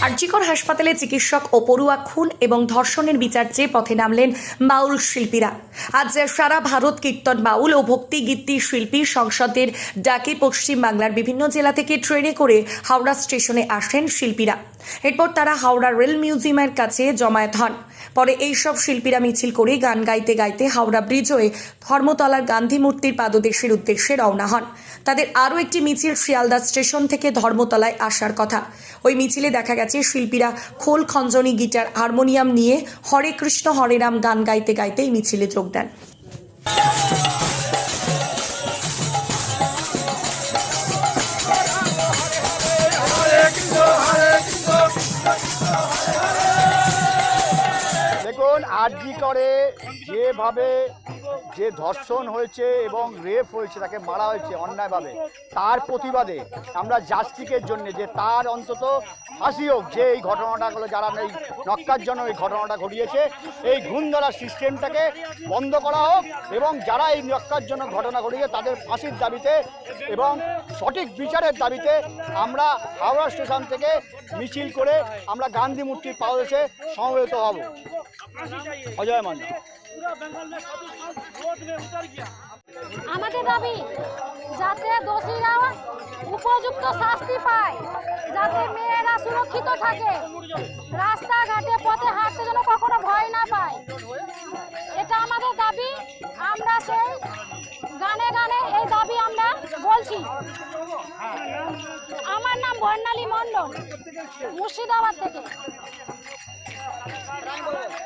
আরজিকর হাসপাতালে চিকিৎসক ও পড়ুয়া খুন এবং ধর্ষণের বিচার চেয়ে পথে নামলেন বাউল শিল্পীরা। আজ সারা ভারত কীর্তন বাউল ও ভক্তি গীতি শিল্পী সংসদের ডাকে পশ্চিম বাংলার বিভিন্ন জেলা থেকে ট্রেনে করে হাওড়া স্টেশনে আসেন শিল্পীরা। এরপর তারা হাওড়া রেল মিউজিয়ামের কাছে জমায়েত হন। পরে এইসব শিল্পীরা মিছিল করে গান গাইতে গাইতে হাওড়া ব্রিজ হয়ে ধর্মতলার গান্ধী মূর্তির পাদদেশের উদ্দেশ্যে রওনা হন। তাদের আরও একটি মিছিল শিয়ালদা স্টেশন থেকে ধর্মতলায় আসার কথা। ওই মিছিলে দেখা গেছে শিল্পীরা খোল, খঞ্জনি, গিটার, হারমোনিয়াম নিয়ে হরে কৃষ্ণ হরে রাম গান গাইতে গাইতে এই মিছিলে যোগ দেন। দেখুন, আরজি করে যেভাবে যে ধর্ষণ হয়েছে এবং রেপ হয়েছে, তাকে মারা হয়েছে অন্যায়ভাবে, তার প্রতিবাদে আমরা জাস্টিসের জন্য যে তার অন্তত ফাঁসি হোক, যে এই ঘটনাটাগুলো যারা এই নক্কার জন্য এই ঘটনাটা ঘটিয়েছে, এই ঘুণ ধরার সিস্টেমটাকে বন্ধ করা হোক এবং যারা এই নক্কার জন্য ঘটনা ঘটিয়েছে তাদের ফাঁসির দাবিতে এবং সঠিক বিচারের দাবিতে আমরা হাওড়া স্টেশন থেকে মিছিল করে আমরা গান্ধী মূর্তির পাদদেশে সমবেত হব। অজয় মান্না। আমাদের দাবি যাতে দোষীরা উপযুক্ত শাস্তি পায়, যাতে মেয়েরা সুরক্ষিত থাকে, রাস্তাঘাটে পথে হাঁটতে যেন কখনো ভয় না পায়, এটা আমাদের দাবি। আমরা সেই গানে গানে এই দাবি আমরা বলছি। আমার নাম বর্ণালী মণ্ডল, মুর্শিদাবাদ থেকে।